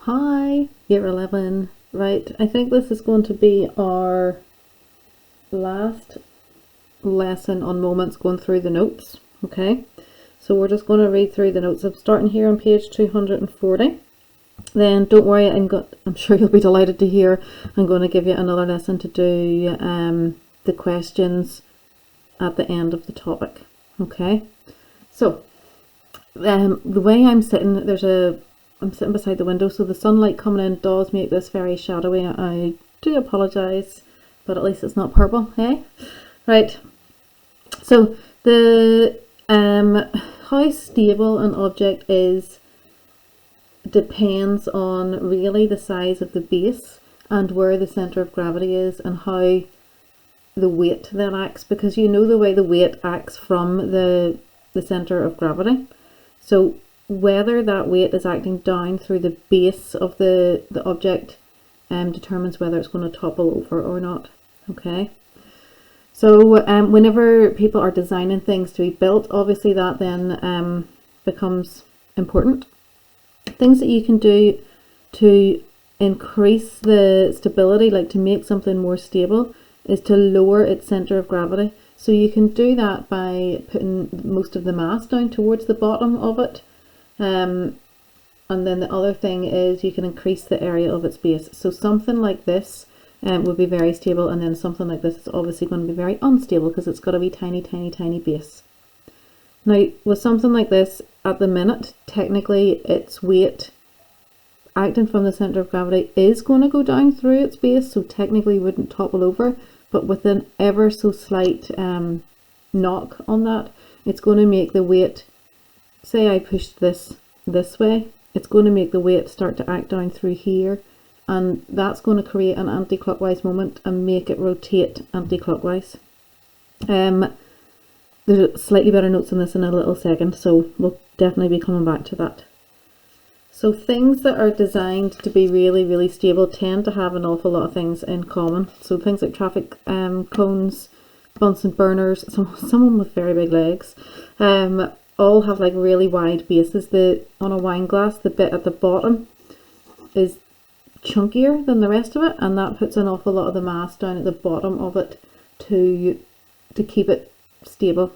Hi, Year 11. Right, I think this is going to be our last lesson on moments going through the notes. Okay, so we're just going to read through the notes. I'm starting here on page 240. Then don't worry, I'm sure you'll be delighted to hear I'm going to give you another lesson to do the questions at the end of the topic. Okay, so the way I'm sitting, I'm sitting beside the window, so the sunlight coming in does make this very shadowy. I do apologise, but at least it's not purple, hey? Right, so the how stable an object is depends on really the size of the base and where the centre of gravity is and how the weight then acts, because you know the way the weight acts from the centre of gravity. So whether that weight is acting down through the base of the object determines whether it's going to topple over or not. Okay, so whenever people are designing things to be built, obviously that then becomes important. Things that you can do to increase the stability, like to make something more stable, is to lower its centre of gravity. So you can do that by putting most of the mass down towards the bottom of it. And then the other thing is you can increase the area of its base. So something like this would be very stable, and then something like this is obviously going to be very unstable because it's got to be tiny, tiny, tiny base. Now, with something like this, at the minute, technically its weight acting from the centre of gravity is going to go down through its base, so technically wouldn't topple over, but with an ever so slight knock on that, it's going to make the weight, say I pushed this way, it's going to make the weight start to act down through here, and that's going to create an anti-clockwise moment and make it rotate anti-clockwise. There's slightly better notes on this in a little second, so we'll definitely be coming back to that. So things that are designed to be really, really stable tend to have an awful lot of things in common. So things like traffic cones, Bunsen burners, some with very big legs, all have like really wide bases. On a wine glass, the bit at the bottom is chunkier than the rest of it, and that puts an awful lot of the mass down at the bottom of it to keep it stable.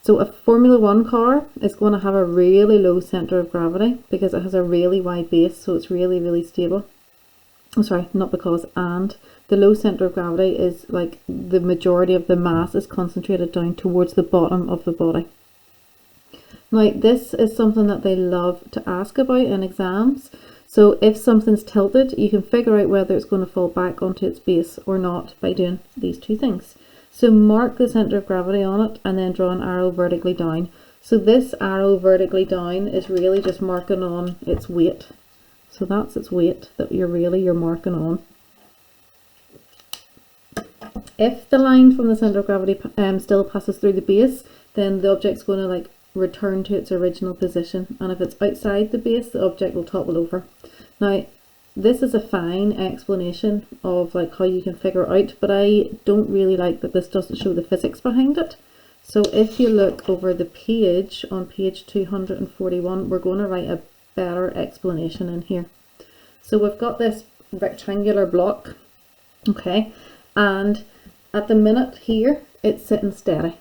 So a Formula 1 car is going to have a really low centre of gravity because it has a really wide base, so it's really, really stable. Oh, sorry, not because, and the low centre of gravity is like the majority of the mass is concentrated down towards the bottom of the body. Now, this is something that they love to ask about in exams. So if something's tilted, you can figure out whether it's going to fall back onto its base or not by doing these two things. So mark the centre of gravity on it and then draw an arrow vertically down. So this arrow vertically down is really just marking on its weight. So that's its weight that you're marking on. If the line from the centre of gravity still passes through the base, then the object's going to like return to its original position. And if it's outside the base, the object will topple over. Now, this is a fine explanation of like how you can figure out, but I don't really like that this doesn't show the physics behind it. So if you look over the page on page 241, we're going to write a better explanation in here. So we've got this rectangular block, okay, and at the minute here it's sitting steady.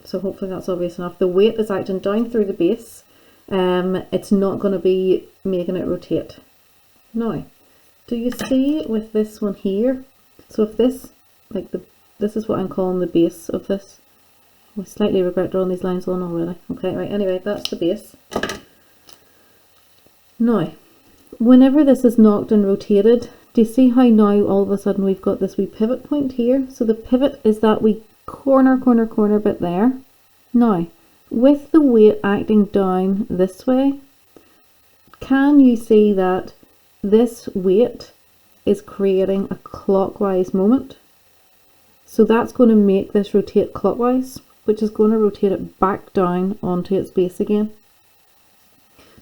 So hopefully that's obvious enough. The weight is acting down through the base. It's not going to be making it rotate. Now, do you see with this one here? So if this, this is what I'm calling the base of this. I slightly regret drawing these lines on already. Okay, right, anyway, that's the base. Now, whenever this is knocked and rotated, do you see how now all of a sudden we've got this wee pivot point here? So the pivot is that wee corner bit there. Now, with the weight acting down this way, can you see that this weight is creating a clockwise moment? So that's going to make this rotate clockwise, which is going to rotate it back down onto its base again.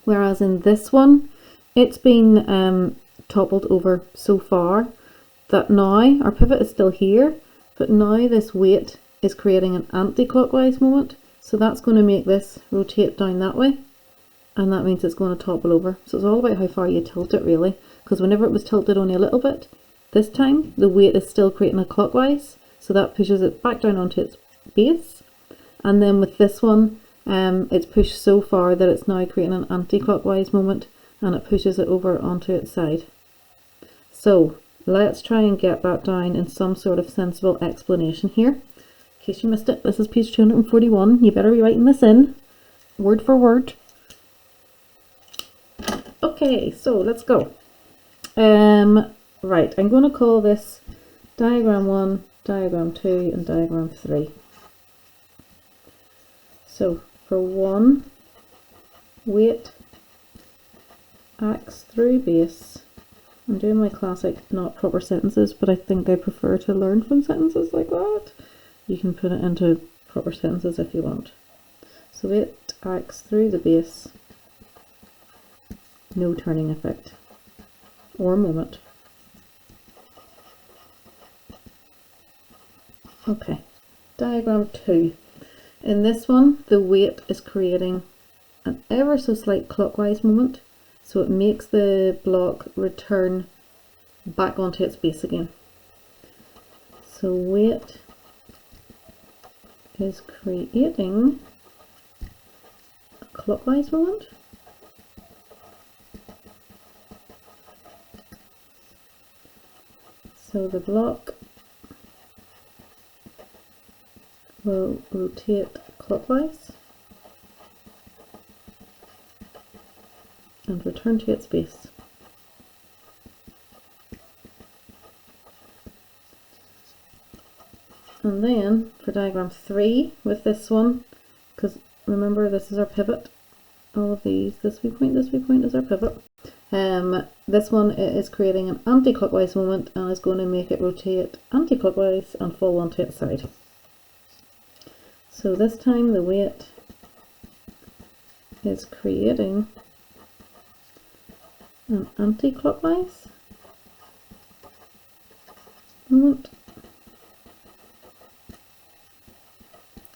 Whereas in this one, it's been toppled over so far that now our pivot is still here, but now this weight is creating an anti-clockwise moment. So that's going to make this rotate down that way. and that means it's going to topple over. So it's all about how far you tilt it really, because whenever it was tilted only a little bit, this time the weight is still creating a clockwise, so that pushes it back down onto its base. And then with this one, it's pushed so far that it's now creating an anti-clockwise moment, and it pushes it over onto its side. So let's try and get that down in some sort of sensible explanation here. In case you missed it, this is page 241. You better be writing this in, word for word. Okay, so let's go. Right, I'm going to call this diagram 1, diagram 2, and diagram 3. So for 1, weight acts through base. I'm doing my classic not proper sentences, but I think I prefer to learn from sentences like that. You can put it into proper sentences if you want. So weight acts through the base, no turning effect or moment. Okay, diagram 2. In this one, the weight is creating an ever so slight clockwise moment, so it makes the block return back onto its base again. So weight is creating a clockwise moment. So the block will rotate clockwise and return to its base. And then for diagram 3 with this one, because remember this is our pivot, all of these, this waypoint is our pivot. This one is creating an anti-clockwise moment and is going to make it rotate anti-clockwise and fall onto its side. So this time the weight is creating an anti-clockwise moment.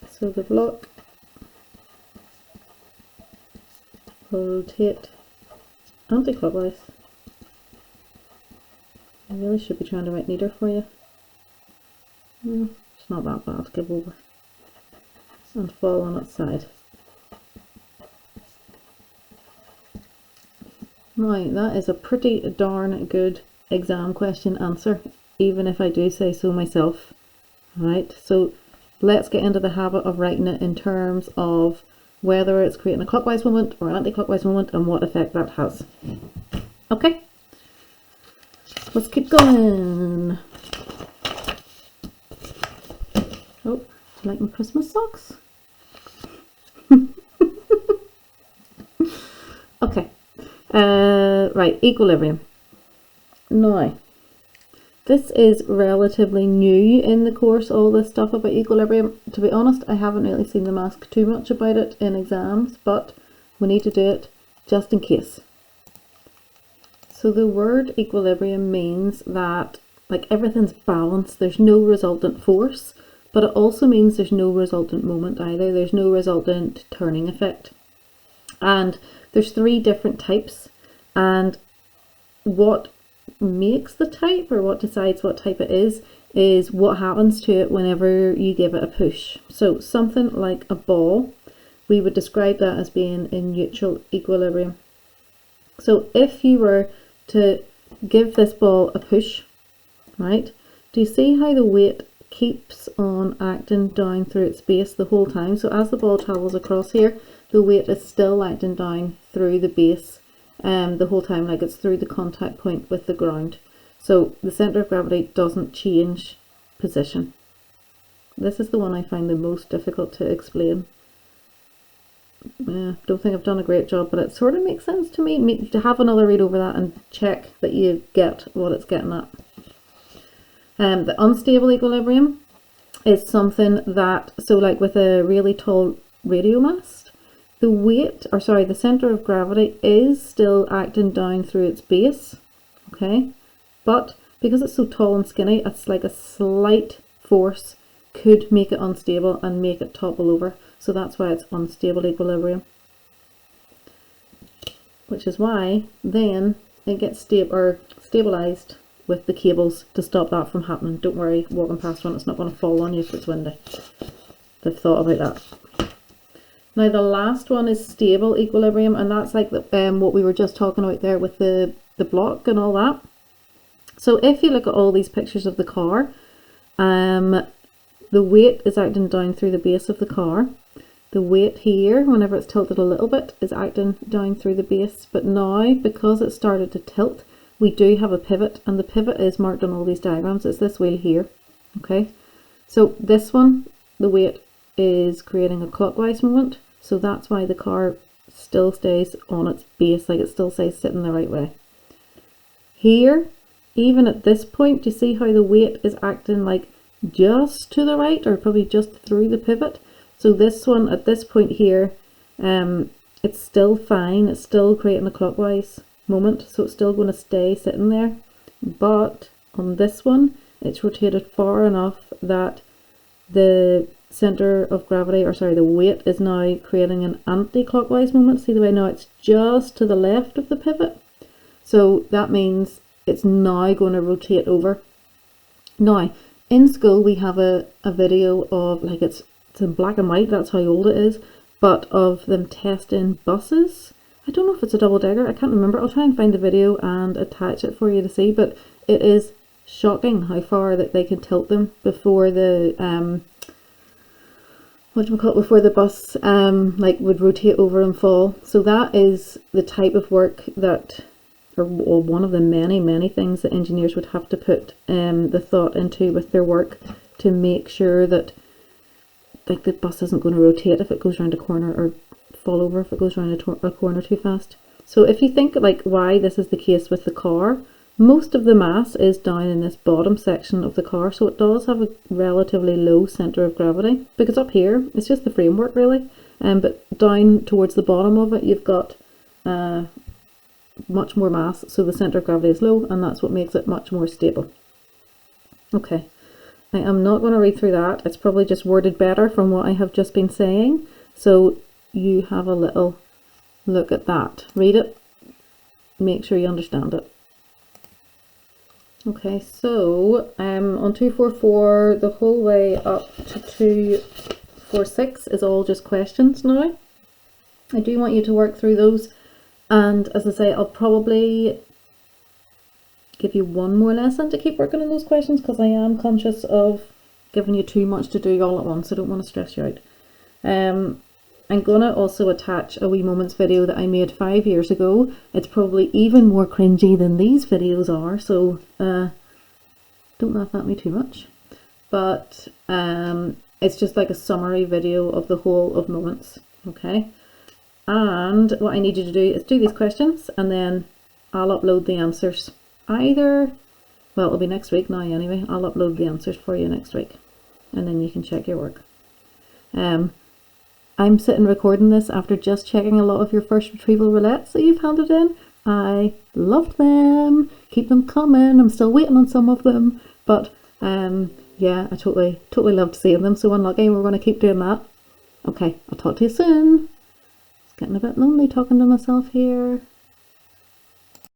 So the block will rotate anti-clockwise. I really should be trying to write neater for you. It's not that bad, give over. And fall on its side. Now that is a pretty darn good exam question answer, even if I do say so myself. Alright, so let's get into the habit of writing it in terms of whether it's creating a clockwise moment or an anti-clockwise moment and what effect that has. Okay, let's keep going. Oh, do you like my Christmas socks? Okay, right, equilibrium. Now, this is relatively new in the course, all this stuff about equilibrium. To be honest, I haven't really seen them ask too much about it in exams, but we need to do it just in case. So the word equilibrium means that like everything's balanced, there's no resultant force, but it also means there's no resultant moment either. There's no resultant turning effect. And there's 3 different types, and what makes the type, or what decides what type it is what happens to it whenever you give it a push. So something like a ball, we would describe that as being in neutral equilibrium. So if you were to give this ball a push, right, do you see how the weight keeps on acting down through its base the whole time? So as the ball travels across here, the weight is still acting down through the base the whole time, like it's through the contact point with the ground. So the centre of gravity doesn't change position. This is the one I find the most difficult to explain. Don't think I've done a great job, but it sort of makes sense to me. To have another read over that and check that you get what it's getting at. The unstable equilibrium is something that, so like with a really tall radio mast, the weight, or sorry, the centre of gravity is still acting down through its base, okay? But because it's so tall and skinny, it's like a slight force could make it unstable and make it topple over. So that's why it's unstable equilibrium. which is why then it gets stabilized with the cables to stop that from happening. Don't worry, walking past one, it's not going to fall on you if it's windy. They've thought about that. Now the last one is stable equilibrium, and that's like what we were just talking about there with the block and all that. So if you look at all these pictures of the car, the weight is acting down through the base of the car. The weight here, whenever it's tilted a little bit, is acting down through the base. But now, because it started to tilt, we do have a pivot, and the pivot is marked on all these diagrams. It's this wheel here. Okay, so this one, the weight is creating a clockwise moment. So that's why the car still stays on its base, like it still stays sitting the right way. Here, even at this point, you see how the weight is acting like just to the right, or probably just through the pivot. So this one at this point here, it's still fine. It's still creating a clockwise moment, so it's still going to stay sitting there. But on this one, it's rotated far enough that the center of gravity, or sorry, the weight is now creating an anti-clockwise moment. See the way now it's just to the left of the pivot? So that means it's now going to rotate over. Now, in school we have a video of, like, it's in black and white, that's how old it is, but of them testing buses. I don't know if it's a double decker, I can't remember. I'll try and find the video and attach it for you to see, but it is shocking how far that they can tilt them before the before the bus like would rotate over and fall. So that is the type of work that, or one of the many things that engineers would have to put the thought into with their work to make sure that, like, the bus isn't going to rotate if it goes around a corner, or fall over if it goes around a corner too fast. So if you think like why this is the case with the car, most of the mass is down in this bottom section of the car, so it does have a relatively low center of gravity, because up here it's just the framework really, but down towards the bottom of it you've got much more mass, so the center of gravity is low, and that's what makes it much more stable. Okay, I am not going to read through that. It's probably just worded better from what I have just been saying, so you have a little look at that. Read it, make sure you understand it. Okay, so on 244 the whole way up to 246 is all just questions now. I do want you to work through those, and as I say, I'll probably give you one more lesson to keep working on those questions, because I am conscious of giving you too much to do all at once. I don't want to stress you out. I'm gonna also attach a Wee Moments video that I made 5 years ago. It's probably even more cringy than these videos are, so don't laugh at me too much. But it's just like a summary video of the whole of Moments, okay? And what I need you to do is do these questions, and then I'll upload the answers. Well, it'll be next week now anyway. I'll upload the answers for you next week, and then you can check your work. I'm sitting recording this after just checking a lot of your first retrieval roulettes that you've handed in. I loved them. Keep them coming. I'm still waiting on some of them, but yeah, I totally loved seeing them. So unlucky. We're going to keep doing that. Okay, I'll talk to you soon. It's getting a bit lonely talking to myself here.